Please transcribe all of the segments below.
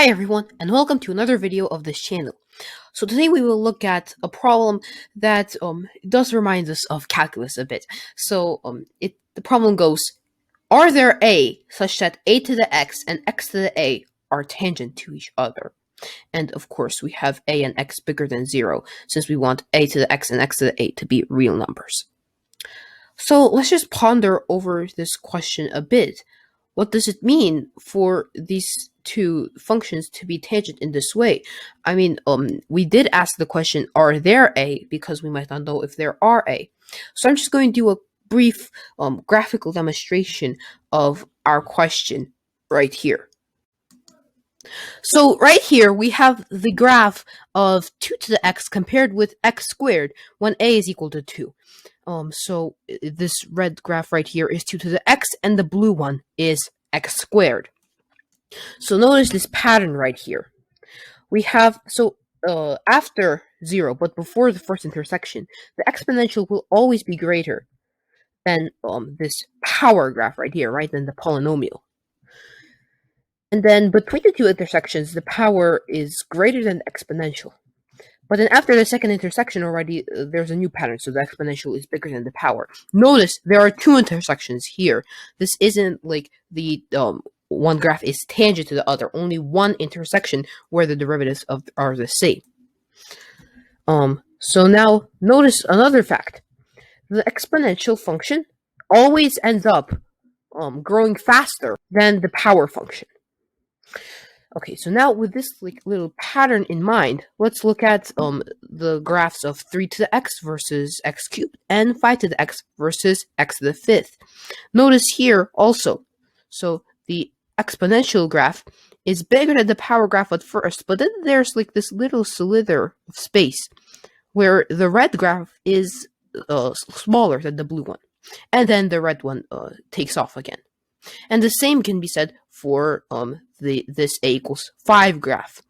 Hi everyone, and welcome to another video of this channel. So today we will look at a problem that does remind us of calculus a bit. The problem goes: are there a such that a to the x and x to the a are tangent to each other? And of course we have a and x bigger than 0, since we want a to the x and x to the a to be real numbers. So let's just ponder over this question a bit. What does it mean for these two functions to be tangent in this way? We did ask the question, are there a, because we might not know if there are a. So I'm just going to do a brief graphical demonstration of our question right here. So right here, we have the graph of 2 to the x compared with x squared when a is equal to 2. This red graph right here is 2 to the x, and the blue one is x squared. So notice this pattern right here. We have, after 0, but before the first intersection, the exponential will always be greater than this power graph right here, right, than the polynomial. And then between the two intersections, the power is greater than the exponential. But then after the second intersection already, there's a new pattern, so the exponential is bigger than the power. Notice there are two intersections here. This isn't like the one graph is tangent to the other, only one intersection where the derivatives are the same. So now notice another fact. The exponential function always ends up growing faster than the power function. Okay, so now with this little pattern in mind, let's look at the graphs of 3 to the x versus x cubed and 5 to the x versus x to the 5th. Notice here also, so the exponential graph is bigger than the power graph at first, but then there's like this little slither of space where the red graph is smaller than the blue one, and then the red one takes off again. And the same can be said for this a equals 5 graph.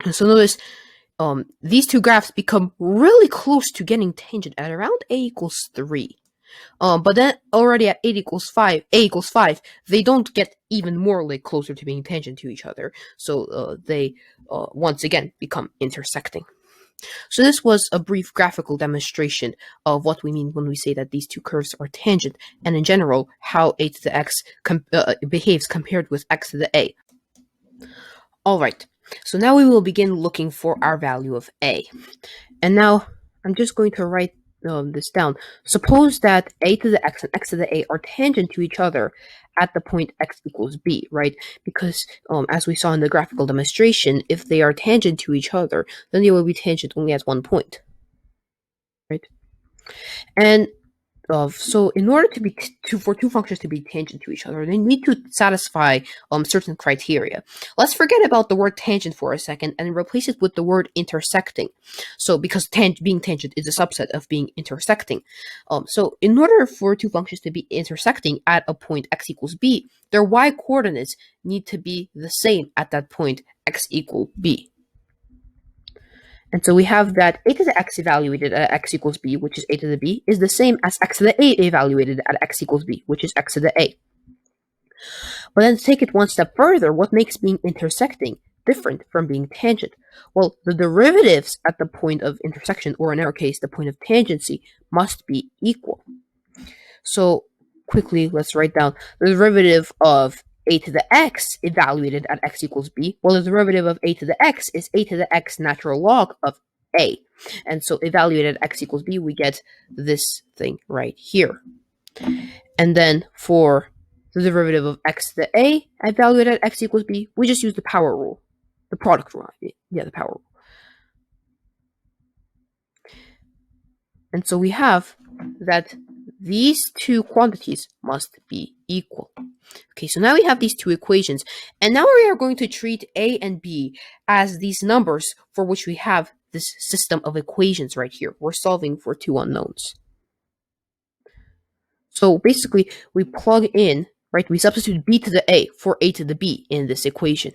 And so notice these two graphs become really close to getting tangent at around a equals 3. But then already at a equals 5, they don't get even more closer to being tangent to each other. So they once again become intersecting. So this was a brief graphical demonstration of what we mean when we say that these two curves are tangent, and in general, how a to the x behaves compared with x to the a. Alright, so now we will begin looking for our value of a. And now, I'm just going to write this down. Suppose that a to the x and x to the a are tangent to each other at the point x equals b, right? Because as we saw in the graphical demonstration, if they are tangent to each other, then they will be tangent only at one point, right? And so in order for two functions to be tangent to each other, they need to satisfy certain criteria. Let's forget about the word tangent for a second and replace it with the word intersecting. So because being tangent is a subset of being intersecting. So in order for two functions to be intersecting at a point x equals b, their y coordinates need to be the same at that point x equal b. And so we have that a to the x evaluated at x equals b, which is a to the b, is the same as x to the a evaluated at x equals b, which is x to the a. But then to take it one step further, what makes being intersecting different from being tangent? Well, the derivatives at the point of intersection, or in our case, the point of tangency, must be equal. So quickly, let's write down the derivative of a to the x evaluated at x equals b. Well, the derivative of a to the x is a to the x natural log of a. And so evaluated at x equals b, we get this thing right here. And then for the derivative of x to the a evaluated at x equals b, we just use the power rule. The product rule. Yeah, the power rule. And so we have that these two quantities must be equal. Okay, so now we have these two equations, and now we are going to treat a and b as these numbers for which we have this system of equations right here. We're solving for two unknowns. So basically, we plug in, right, we substitute b to the a for a to the b in this equation.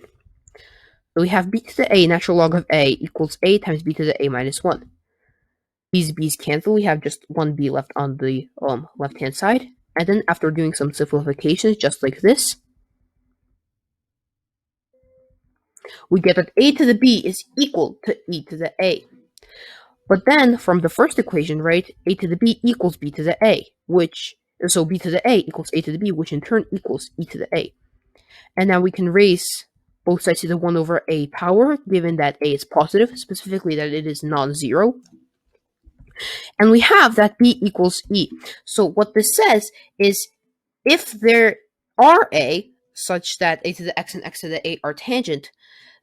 So we have b to the a natural log of a equals a times b to the a minus 1. These b's cancel, we have just one b left on the left-hand side. And then after doing some simplifications, just like this, we get that a to the b is equal to e to the a. But then from the first equation, right, a to the b equals b to the a, so b to the a equals a to the b, which in turn equals e to the a. And now we can raise both sides to the 1 over a power, given that a is positive, specifically that it is non-zero. And we have that b equals e. So what this says is if there are a such that a to the x and x to the a are tangent,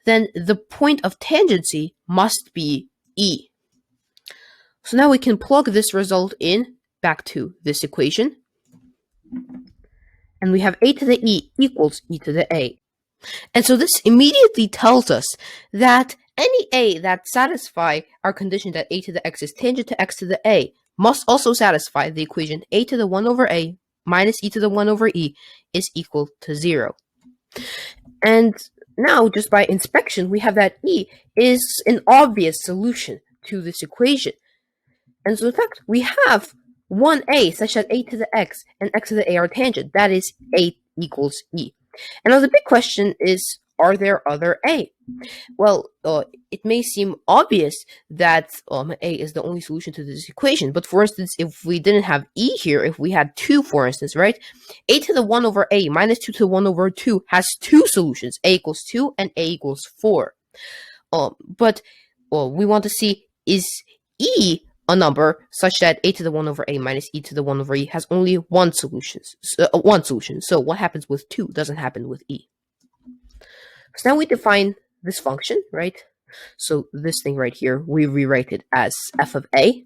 then the point of tangency must be e. So now we can plug this result in back to this equation. And we have a to the e equals e to the a. And so this immediately tells us that any a that satisfy our condition that a to the x is tangent to x to the a must also satisfy the equation a to the 1 over a minus e to the 1 over e is equal to 0. And now, just by inspection, we have that e is an obvious solution to this equation. And so, in fact, we have one a such that a to the x and x to the a are tangent. That is, a equals e. And now the big question is, are there other a? Well, it may seem obvious that a is the only solution to this equation. But for instance, if we didn't have e here, if we had 2, for instance, right? A to the 1 over a minus 2 to the 1 over 2 has 2 solutions, a equals 2 and a equals 4. But we want to see, is e a number such that a to the 1 over a minus e to the 1 over e has only one solution. So what happens with 2 doesn't happen with e. So now we define this function, right? So this thing right here, we rewrite it as f of a.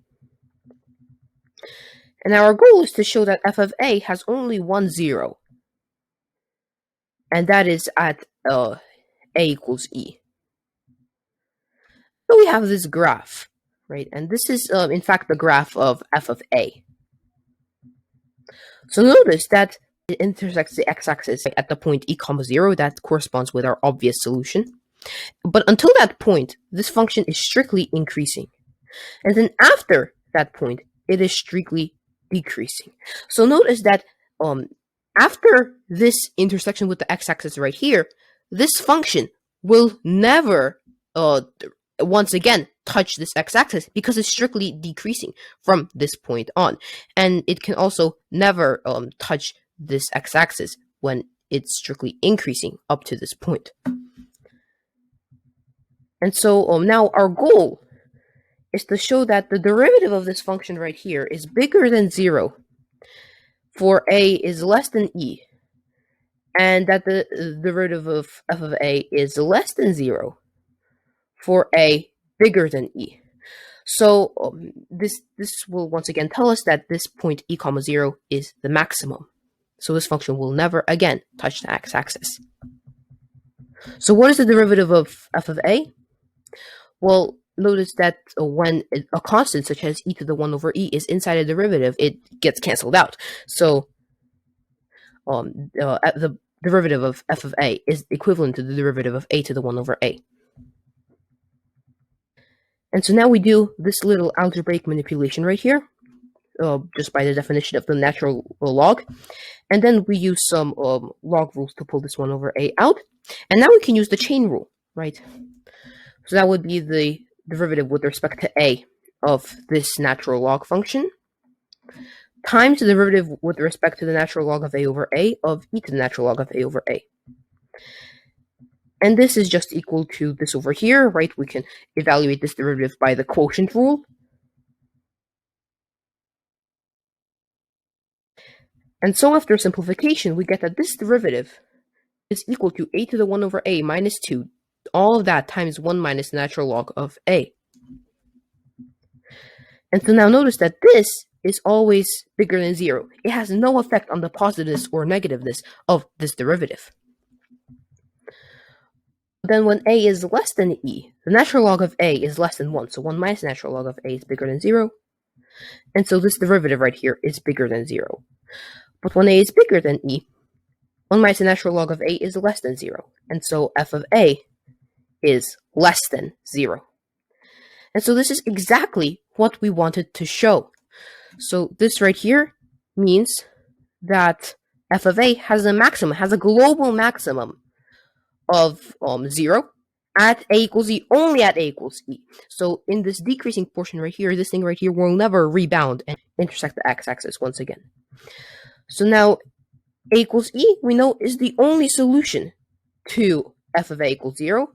And our goal is to show that f of a has only one 0. And that is at a equals e. So we have this graph, right? And this is, in fact, the graph of f of a. So notice that it intersects the x-axis at the point e comma 0. That corresponds with our obvious solution. But until that point, this function is strictly increasing. And then after that point, it is strictly decreasing. So notice that after this intersection with the x-axis right here, this function will never once again touch this x-axis because it's strictly decreasing from this point on. And it can also never touch this x-axis when it's strictly increasing up to this point. And so now our goal is to show that the derivative of this function right here is bigger than 0 for a is less than e, and that the derivative of f of a is less than 0 for a bigger than e. So this will once again tell us that this point e comma 0 is the maximum. So this function will never again touch the x-axis. So what is the derivative of f of a? Well, notice that when a constant such as e to the 1 over e is inside a derivative, it gets cancelled out. So the derivative of f of a is equivalent to the derivative of a to the 1 over a. And so now we do this little algebraic manipulation right here, just by the definition of the natural log. And then we use some log rules to pull this 1 over a out. And now we can use the chain rule, right? So that would be the derivative with respect to a of this natural log function times the derivative with respect to the natural log of a over a of e to the natural log of a over a. And this is just equal to this over here, right? We can evaluate this derivative by the quotient rule. And so after simplification, we get that this derivative is equal to a to the 1 over a minus 2, all of that times 1 minus the natural log of a. And so now notice that this is always bigger than 0. It has no effect on the positiveness or negativeness of this derivative. Then when a is less than e, the natural log of a is less than 1. So 1 minus the natural log of a is bigger than 0. And so this derivative right here is bigger than 0. But when a is bigger than e, 1 minus the natural log of a is less than 0. And so f of a is less than 0. And so this is exactly what we wanted to show. So this right here means that f of a has a maximum, has a global maximum of 0, at a equals e, only at a equals e. So in this decreasing portion right here, this thing right here will never rebound and intersect the x-axis once again. So now a equals e, we know, is the only solution to f of a equals 0.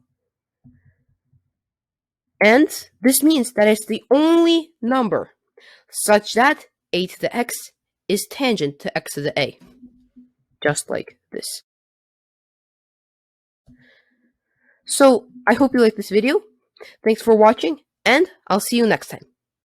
And this means that it's the only number such that a to the x is tangent to x to the a. Just like this. So I hope you liked this video. Thanks for watching, and I'll see you next time.